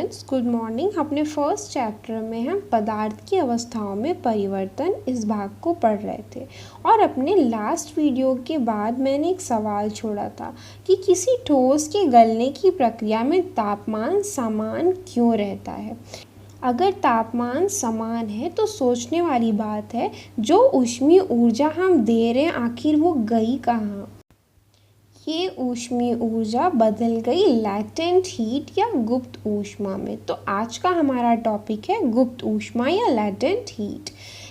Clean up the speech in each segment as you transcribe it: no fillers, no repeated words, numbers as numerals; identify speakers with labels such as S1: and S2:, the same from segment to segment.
S1: Students, good morning. अपने first chapter में हम पदार्थ की अवस्थाओं में परिवर्तन इस भाग को पढ़ रहे थे और अपने लास्ट वीडियो के बाद मैंने एक सवाल छोड़ा था कि किसी ठोस के गलने की प्रक्रिया में तापमान समान क्यों रहता है। अगर तापमान समान है तो सोचने वाली बात है, जो ऊष्मीय ऊर्जा हम दे रहे हैं आखिर वो गई कहाँ। ये ऊष्मीय ऊर्जा बदल गई लैटेंट हीट या गुप्त ऊष्मा में। तो आज का हमारा टॉपिक है गुप्त ऊष्मा या लैटेंट हीट।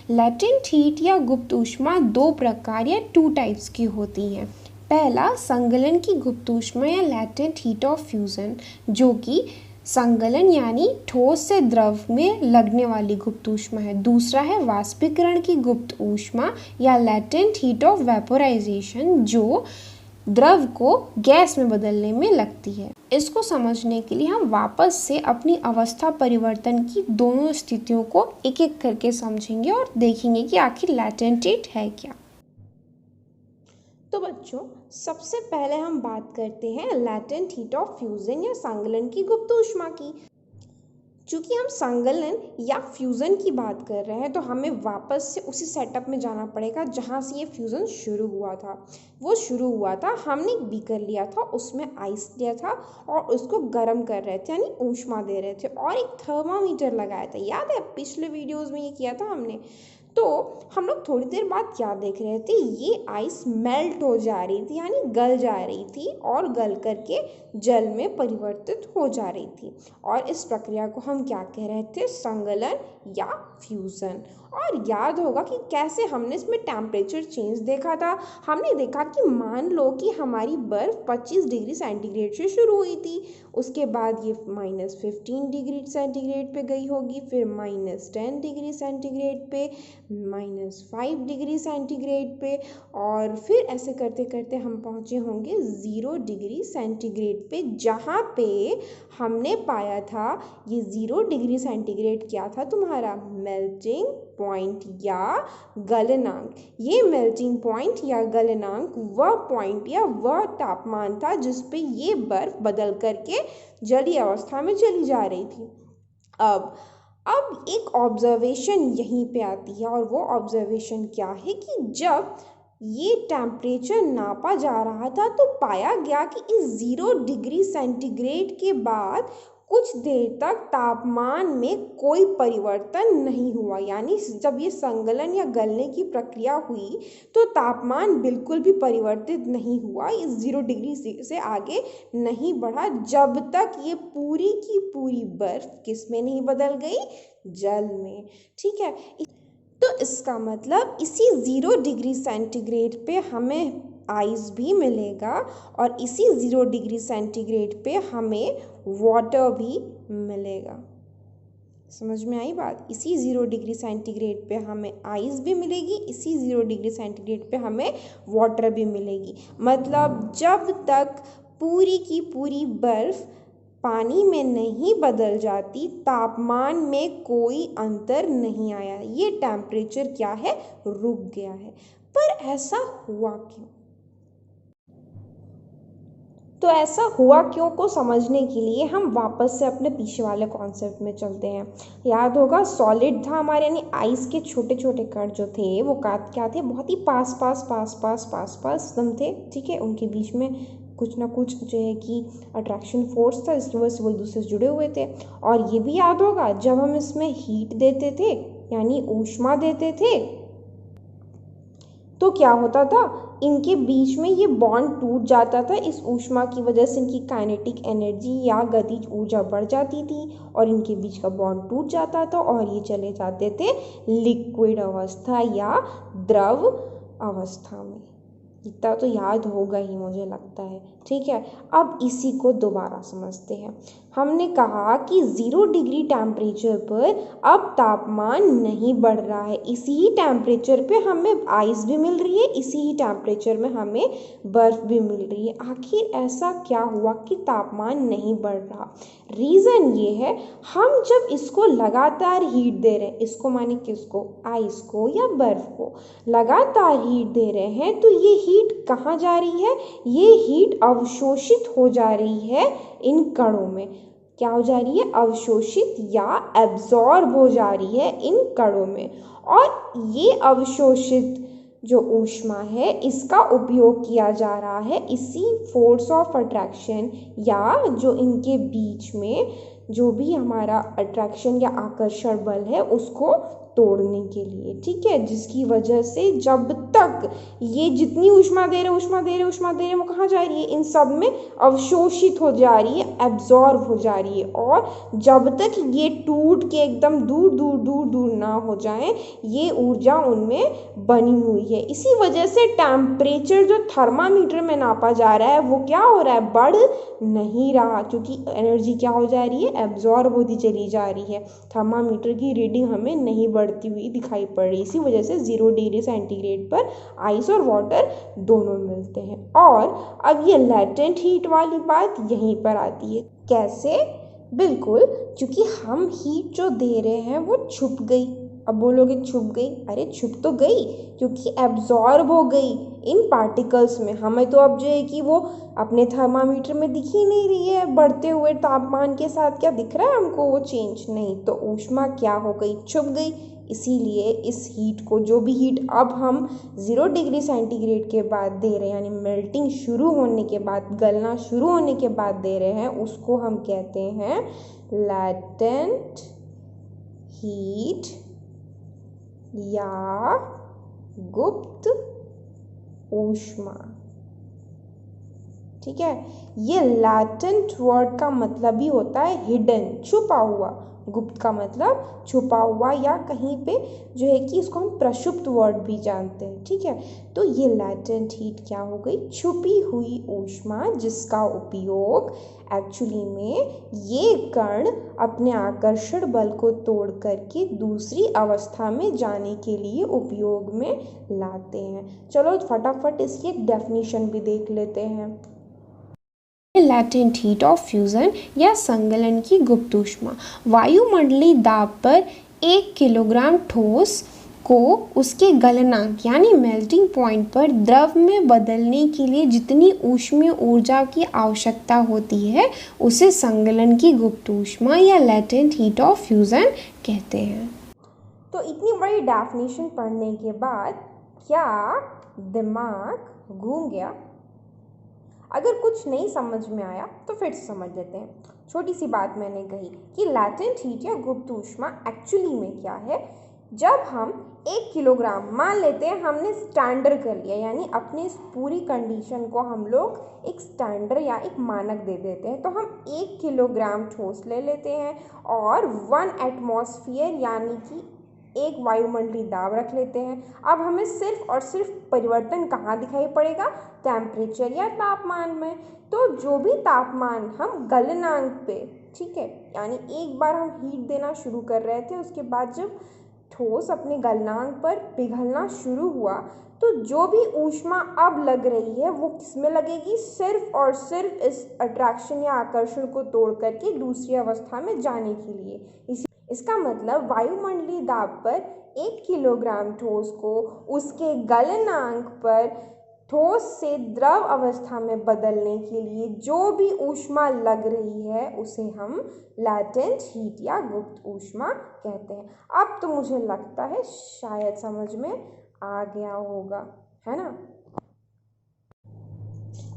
S1: लैटेंट हीट या गुप्त ऊष्मा दो प्रकार या टू टाइप्स की होती हैं। पहला संगलन की गुप्त ऊष्मा या लैटेंट हीट ऑफ फ्यूज़न, जो कि संगलन यानी ठोस से द्रव में लगने वाली गुप्त ऊष्मा है। दूसरा है वाष्पीकरण की गुप्त ऊष्मा या लैटेंट हीट ऑफ वेपोराइजेशन, जो द्रव को गैस में बदलने में लगती है। इसको समझने के लिए हम वापस से अपनी अवस्था परिवर्तन की दोनों स्थितियों को एक एक करके समझेंगे और देखेंगे कि आखिर लैटेंट हीट है क्या। तो बच्चों, सबसे पहले हम बात करते हैं लैटेंट हीट ऑफ फ्यूजन या संगलन की गुप्त ऊष्मा की। चूँकि हम संगलन या फ्यूज़न की बात कर रहे हैं तो हमें वापस से उसी सेटअप में जाना पड़ेगा जहाँ से ये फ्यूज़न शुरू हुआ था। वो शुरू हुआ था, हमने एक बीकर लिया था, उसमें आइस लिया था और उसको गर्म कर रहे थे यानी ऊष्मा दे रहे थे और एक थर्मामीटर लगाया था। याद है, पिछले वीडियोज़ में ये किया था हमने। तो हम लोग थोड़ी देर बाद क्या देख रहे थे, ये आइस मेल्ट हो जा रही थी यानी गल जा रही थी और गल करके जल में परिवर्तित हो जा रही थी। और इस प्रक्रिया को हम क्या कह रहे थे, संगलन या फ्यूज़न। और याद होगा कि कैसे हमने इसमें टेम्परेचर चेंज देखा था। हमने देखा कि मान लो कि हमारी बर्फ़ 25 डिग्री सेंटीग्रेड से शुरू हुई थी, उसके बाद ये -15 डिग्री सेंटीग्रेड पे गई होगी, फिर -10 डिग्री सेंटीग्रेड पे, -5 डिग्री सेंटीग्रेड पे, और फिर ऐसे करते करते हम पहुँचे होंगे 0 डिग्री सेंटीग्रेड पे, जहाँ पे हमने पाया था ये 0 डिग्री सेंटीग्रेड क्या था तुम्हारा, मेल्टिंग पॉइंट या गलनांक। ये मेल्टिंग पॉइंट या गलनांक वह पॉइंट या वह तापमान था जिस पे ये बर्फ बदल करके जलीय अवस्था में चली जा रही थी। अब एक ऑब्जर्वेशन यहीं पे आती है और वो ऑब्जर्वेशन क्या है कि जब ये टेम्परेचर नापा जा रहा था तो पाया गया कि इस 0 डिग्री सेंटीग्रेड के बाद कुछ देर तक तापमान में कोई परिवर्तन नहीं हुआ। यानी जब ये संगलन या गलने की प्रक्रिया हुई तो तापमान बिल्कुल भी परिवर्तित नहीं हुआ, इस 0 डिग्री से आगे नहीं बढ़ा, जब तक ये पूरी की पूरी बर्फ किस में नहीं बदल गई, जल में। ठीक है, तो इसका मतलब इसी 0 डिग्री सेंटीग्रेड पे हमें आइस भी मिलेगा और इसी 0 डिग्री सेंटीग्रेड पे हमें वाटर भी मिलेगा। समझ में आई बात? इसी 0 डिग्री सेंटीग्रेड पे हमें आइस भी मिलेगी, इसी 0 डिग्री सेंटीग्रेड पे हमें वाटर भी मिलेगी। मतलब जब तक पूरी की पूरी बर्फ़ पानी में नहीं बदल जाती, तापमान में कोई अंतर नहीं आया, ये टेम्परेचर क्या है, रुक गया है। पर ऐसा हुआ क्यों? तो ऐसा हुआ क्यों को समझने के लिए हम वापस से अपने पीछे वाले कॉन्सेप्ट में चलते हैं। याद होगा, सॉलिड था हमारे यानी आइस के छोटे छोटे कण जो थे वो क्या थे, बहुत ही पास पास एकदम थे। ठीक है, उनके बीच में कुछ ना कुछ जो है कि अट्रैक्शन फोर्स था, इस वजह से वो एक दूसरे से जुड़े हुए थे। और ये भी याद होगा, जब हम इसमें हीट देते थे यानी ऊष्मा देते थे तो क्या होता था, इनके बीच में ये बॉन्ड टूट जाता था। इस ऊष्मा की वजह से इनकी काइनेटिक एनर्जी या गतिज ऊर्जा बढ़ जाती थी और इनके बीच का बॉन्ड टूट जाता था और ये चले जाते थे लिक्विड अवस्था या द्रव अवस्था में। इतना तो याद होगा ही मुझे लगता है। ठीक है, अब इसी को दोबारा समझते हैं। हमने कहा कि 0 डिग्री टेम्परेचर पर अब तापमान नहीं बढ़ रहा है, इसी ही टेम्परेचर पे हमें आइस भी मिल रही है, इसी ही टेम्परेचर में हमें बर्फ़ भी मिल रही है। आखिर ऐसा क्या हुआ कि तापमान नहीं बढ़ रहा? रीज़न ये है, हम जब इसको लगातार हीट दे रहे हैं, इसको माने किसको, आइस को या बर्फ़ को लगातार हीट दे रहे हैं, तो ये हीट कहाँ जा रही है, ये हीट अवशोषित हो जा रही है इन कणों में। क्या हो जा रही है, अवशोषित या एब्जॉर्ब हो जा रही है इन कणों में। और ये अवशोषित जो ऊष्मा है इसका उपयोग किया जा रहा है इसी फोर्स ऑफ अट्रैक्शन या जो इनके बीच में जो भी हमारा अट्रैक्शन या आकर्षण बल है उसको तोड़ने के लिए, ठीक है। जिसकी वजह से जब तक ये जितनी ऊष्मा दे रहे वो कहाँ जा रही है, इन सब में अवशोषित हो जा रही है, एब्जॉर्ब हो जा रही है। और जब तक ये टूट के एकदम दूर ना हो जाए ये ऊर्जा उनमें बनी हुई है। इसी वजह से टेम्परेचर जो थर्मामीटर में नापा जा रहा है वो क्या हो रहा है, बढ़ नहीं रहा, क्योंकि एनर्जी क्या हो जा रही है, एब्जॉर्ब होती चली जा रही है। थर्मामीटर की रीडिंग हमें नहीं बढ़ती हुई दिखाई पड़ रही। इसी वजह से 0 डिग्री सेंटीग्रेड पर आइस और वाटर दोनों मिलते हैं। और अब ये लैटेंट हीट वाली बात यहीं पर आती है। कैसे, बिल्कुल, क्योंकि हम हीट जो दे रहे हैं वो छुप गई। अब बोलोगे छुप गई, अरे छुप तो गई क्योंकि एब्जॉर्ब हो गई इन पार्टिकल्स में। हमें तो अब जो है कि वो अपने थर्मामीटर में दिख ही नहीं रही है, बढ़ते हुए तापमान के साथ क्या दिख रहा है हमको वो चेंज नहीं, तो ऊष्मा क्या हो गई, छुप गई। इसीलिए इस हीट को, जो भी हीट अब हम 0 डिग्री सेंटीग्रेड के बाद दे रहे हैं, यानी मेल्टिंग शुरू होने के बाद, गलना शुरू होने के बाद दे रहे हैं, उसको हम कहते हैं लैटेंट हीट या गुप्त ऊष्मा, ठीक है। ये लैटेंट वर्ड का मतलब ही होता है हिडन, छुपा हुआ। गुप्त का मतलब छुपा हुआ या कहीं पे जो है कि इसको हम प्रक्षुप्त वर्ड भी जानते हैं, ठीक है। तो ये लैटेंट हीट क्या हो गई, छुपी हुई ऊष्मा, जिसका उपयोग एक्चुअली में ये कण अपने आकर्षण बल को तोड़ करके दूसरी अवस्था में जाने के लिए उपयोग में लाते हैं। चलो फटाफट इसकी एक डेफिनेशन भी देख लेते हैं। लैटेंट हीट ऑफ फ्यूजन या संगलन की गुप्त ऊष्मा, वायुमंडलीय दाब पर 1 किलोग्राम ठोस को उसके गलनांक यानी मेल्टिंग पॉइंट पर द्रव में बदलने के लिए जितनी ऊष्मीय ऊर्जा की आवश्यकता होती है उसे संगलन की गुप्त ऊष्मा या लैटेंट हीट ऑफ फ्यूजन कहते हैं। तो इतनी बड़ी डेफिनेशन पढ़ने के बाद क्या दिमाग घूम गया? अगर कुछ नहीं समझ में आया तो फिर से समझ लेते हैं। छोटी सी बात मैंने कही कि लैटेंट हीट या गुप्त ऊष्मा एक्चुअली में क्या है। जब हम 1 किलोग्राम, मान लेते हैं हमने स्टैंडर्ड कर लिया, यानी अपनी इस पूरी कंडीशन को हम लोग एक स्टैंडर्ड या एक मानक दे देते हैं, तो हम 1 किलोग्राम ठोस ले लेते हैं और 1 एटमॉस्फेयर यानी कि 1 वायुमंडलीय दाब रख लेते हैं। अब हमें सिर्फ और सिर्फ परिवर्तन कहाँ दिखाई पड़ेगा, टेम्परेचर या तापमान में। तो जो भी तापमान हम गलनांक पे, ठीक है, यानी एक बार हम हीट देना शुरू कर रहे थे, उसके बाद जब ठोस अपने गलनांक पर पिघलना शुरू हुआ तो जो भी ऊष्मा अब लग रही है वो किसमें लगेगी, सिर्फ और सिर्फ इस अट्रैक्शन या आकर्षण को तोड़ करके दूसरी अवस्था में जाने के लिए। इसका मतलब वायुमंडलीय दाब पर 1 किलोग्राम ठोस को उसके गलनांक पर ठोस से द्रव अवस्था में बदलने के लिए जो भी ऊष्मा लग रही है उसे हम लैटेंट हीट या गुप्त ऊष्मा कहते हैं। अब तो मुझे लगता है शायद समझ में आ गया होगा, है ना।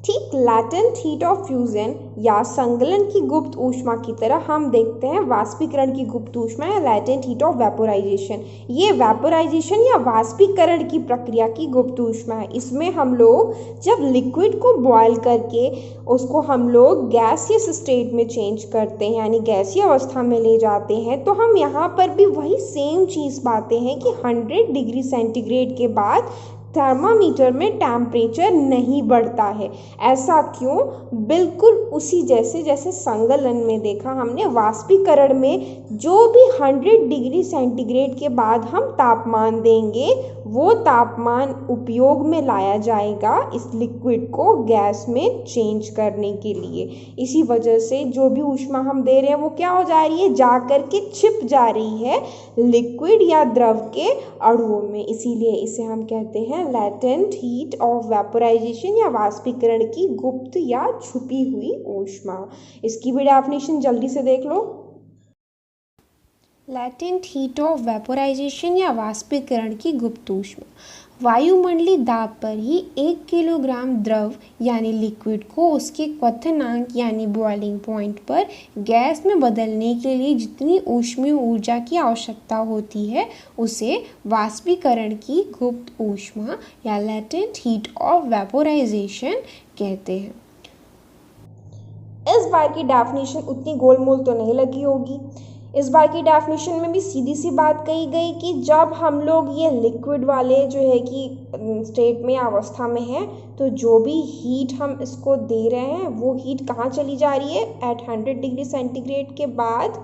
S1: ठीक लैटेंट हीट ऑफ फ्यूजन या संगलन की गुप्त ऊष्मा की तरह हम देखते हैं वाष्पीकरण की गुप्त ऊष्मा या लैटेंट हीट ऑफ वेपोराइजेशन। ये वेपोराइजेशन या वाष्पीकरण की प्रक्रिया की गुप्त ऊष्मा है। इसमें हम लोग जब लिक्विड को बॉयल करके उसको हम लोग गैसियस स्टेट में चेंज करते हैं, यानी गैसीय अवस्था में ले जाते हैं, तो हम यहाँ पर भी वही सेम चीज़ पाते हैं कि 100 डिग्री सेंटीग्रेड के बाद थर्मामीटर में टेम्परेचर नहीं बढ़ता है। ऐसा क्यों? बिल्कुल उसी जैसे संगलन में देखा हमने, वाष्पीकरण में जो भी 100 डिग्री सेंटीग्रेड के बाद हम तापमान देंगे वो तापमान उपयोग में लाया जाएगा इस लिक्विड को गैस में चेंज करने के लिए। इसी वजह से जो भी ऊष्मा हम दे रहे हैं वो क्या हो जा रही है, जा कर के छिप जा रही है लिक्विड या द्रव के अणुओं में। इसीलिए इसे हम कहते हैं लैटेंट हीट ऑफ वेपोराइजेशन या वाष्पीकरण की गुप्त या छुपी हुई ऊष्मा। इसकी भी डेफिनेशन जल्दी से देख लो।
S2: लैटेंट हीट ऑफ वेपोराइजेशन या वाष्पीकरण की गुप्त ऊष्मा वायुमंडलीय दाब पर ही 1 किलोग्राम द्रव यानी लिक्विड को उसके क्वथनांक यानी बॉइलिंग पॉइंट पर गैस में बदलने के लिए जितनी ऊष्मीय ऊर्जा की आवश्यकता होती है उसे वाष्पीकरण की गुप्त ऊष्मा या लैटेंट हीट ऑफ वेपोराइजेशन कहते हैं।
S1: इस बार की डेफिनेशन उतनी गोलमोल तो नहीं लगी होगी। इस बार की डेफिनेशन में भी सीधी सी बात कही गई कि जब हम लोग ये लिक्विड वाले जो है कि स्टेट में अवस्था में है तो जो भी हीट हम इसको दे रहे हैं वो हीट कहाँ चली जा रही है, एट 100 डिग्री सेंटीग्रेड के बाद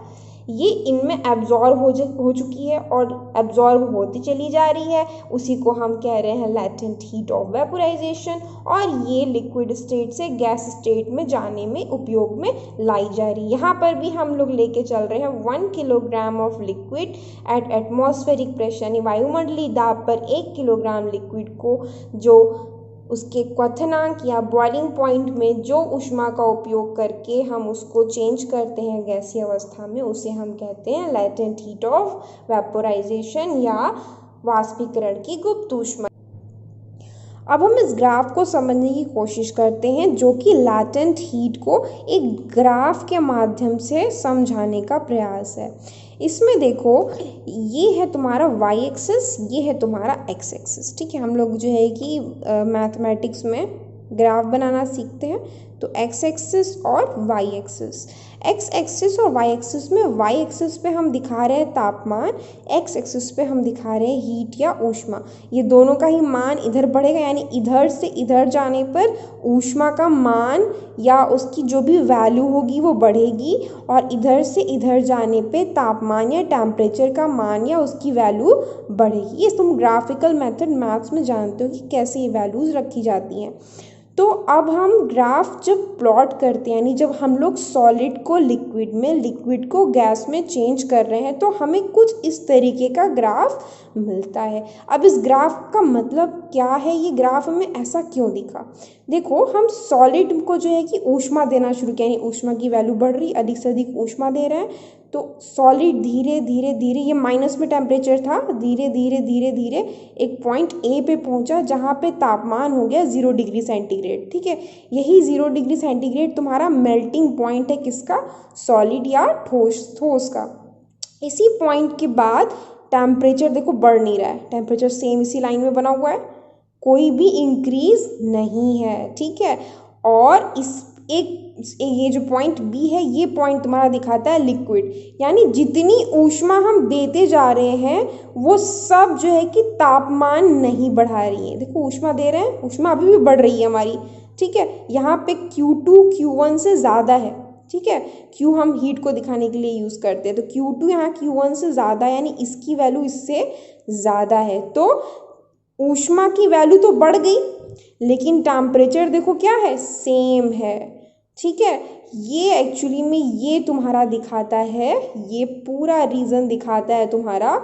S1: ये इनमें एब्जॉर्ब हो चुकी है और एब्जॉर्ब होती चली जा रही है। उसी को हम कह रहे हैं लैटेंट हीट ऑफ वेपोराइजेशन और ये लिक्विड स्टेट से गैस स्टेट में जाने में उपयोग में लाई जा रही है। यहाँ पर भी हम लोग लेके चल रहे हैं 1 kilogram of liquid at atmospheric pressure यानी वायुमंडलीय दाब पर 1 किलोग्राम लिक्विड को जो उसके क्वथनांक या बॉइलिंग पॉइंट में जो ऊष्मा का उपयोग करके हम उसको चेंज करते हैं गैसीय अवस्था में उसे हम कहते हैं लैटेंट हीट ऑफ वेपोराइजेशन या वाष्पीकरण की गुप्त ऊष्मा। अब हम इस ग्राफ को समझने की कोशिश करते हैं जो कि लैटेंट हीट को एक ग्राफ के माध्यम से समझाने का प्रयास है। इसमें देखो ये है तुम्हारा y एक्सिस, ये है तुम्हारा x एक्सिस। ठीक है, हम लोग जो है कि मैथमेटिक्स में ग्राफ बनाना सीखते हैं तो x एक्सिस और y एक्सिस। x एक्सिस और y एक्सिस में y एक्सिस पे हम दिखा रहे हैं तापमान, x एक्सिस पे हम दिखा रहे हैं हीट या ऊष्मा। ये दोनों का ही मान इधर बढ़ेगा यानी इधर से इधर जाने पर ऊष्मा का मान या उसकी जो भी वैल्यू होगी वो बढ़ेगी और इधर से इधर जाने पे तापमान या टेम्परेचर का मान या उसकी वैल्यू बढ़ेगी। ये तुम ग्राफिकल मेथड मैथ्स में जानते हो कि कैसे ये वैल्यूज़ रखी जाती हैं। तो अब हम ग्राफ जब प्लॉट करते हैं यानी जब हम लोग सॉलिड को लिक्विड में, लिक्विड को गैस में चेंज कर रहे हैं तो हमें कुछ इस तरीके का ग्राफ मिलता है। अब इस ग्राफ का मतलब क्या है, ये ग्राफ हमें ऐसा क्यों दिखा? देखो हम सॉलिड को जो है कि ऊष्मा देना शुरू किया यानी ऊष्मा की वैल्यू बढ़ रही, अधिक से अधिक ऊष्मा दे रहे हैं तो सॉलिड धीरे धीरे धीरे, ये माइनस में टेम्परेचर था, धीरे धीरे धीरे धीरे एक पॉइंट ए पे पहुंचा जहाँ पे तापमान हो गया 0 डिग्री सेंटीग्रेड। ठीक है, यही 0 डिग्री सेंटीग्रेड तुम्हारा मेल्टिंग पॉइंट है किसका, सॉलिड या ठोस का। इसी पॉइंट के बाद टेम्परेचर देखो बढ़ नहीं रहा है, टेम्परेचर सेम इसी लाइन में बना हुआ है, कोई भी इंक्रीज नहीं है। ठीक है, और ये जो पॉइंट बी है ये पॉइंट तुम्हारा दिखाता है लिक्विड, यानी जितनी ऊष्मा हम देते जा रहे हैं वो सब जो है कि तापमान नहीं बढ़ा रही है। देखो ऊष्मा दे रहे हैं, ऊष्मा अभी भी बढ़ रही है हमारी। ठीक है, यहाँ पे Q2 Q1 से ज़्यादा है। ठीक है, Q हम हीट को दिखाने के लिए यूज़ करते हैं तो Q2 यहाँ Q1 से ज़्यादा है यानी इसकी वैल्यू इससे ज़्यादा है तो ऊष्मा की वैल्यू तो बढ़ गई लेकिन टेम्परेचर देखो क्या है, सेम है। ठीक है, ये एक्चुअली में ये तुम्हारा दिखाता है, ये पूरा रीज़न दिखाता है तुम्हारा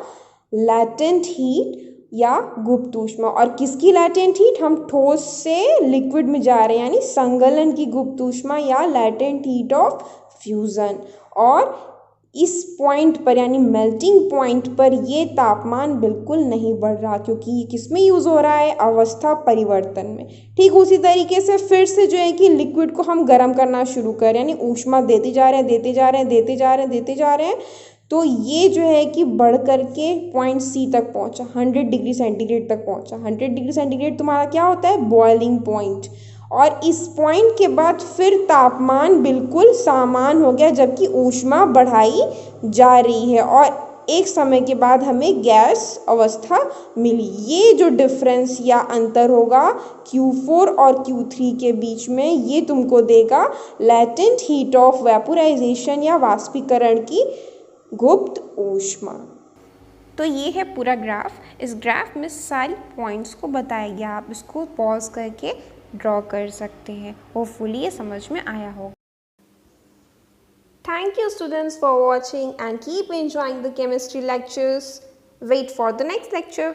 S1: लैटेंट हीट या गुप्त ऊष्मा। और किसकी लैटेंट हीट, हम ठोस से लिक्विड में जा रहे हैं यानी संगलन की गुप्त ऊष्मा या लैटेंट हीट ऑफ फ्यूज़न। और इस पॉइंट पर यानी मेल्टिंग पॉइंट पर ये तापमान बिल्कुल नहीं बढ़ रहा क्योंकि ये किस में यूज़ हो रहा है, अवस्था परिवर्तन में। ठीक उसी तरीके से फिर से जो है कि लिक्विड को हम गर्म करना शुरू करें यानी ऊष्मा देते जा रहे हैं देते जा रहे हैं देते जा रहे हैं देते जा रहे हैं तो ये जो है कि बढ़ करके पॉइंट सी तक पहुंचा, 100 डिग्री सेंटीग्रेड तक पहुंचा। 100 डिग्री सेंटीग्रेड तुम्हारा क्या होता है, बॉइलिंग पॉइंट। और इस पॉइंट के बाद फिर तापमान बिल्कुल समान हो गया जबकि ऊष्मा बढ़ाई जा रही है और एक समय के बाद हमें गैस अवस्था मिली। ये जो डिफरेंस या अंतर होगा Q4 और Q3 के बीच में ये तुमको देगा लैटेंट हीट ऑफ वेपोराइजेशन या वाष्पीकरण की गुप्त ऊष्मा।
S2: तो ये है पूरा ग्राफ। इस ग्राफ में सारी पॉइंट्स को बताया गया, आप इसको पॉज करके ड्रॉ कर सकते हैं। होपफुली ये समझ में आया होगा।
S1: Thank you students for watching and keep enjoying the chemistry lectures. Wait for the next lecture.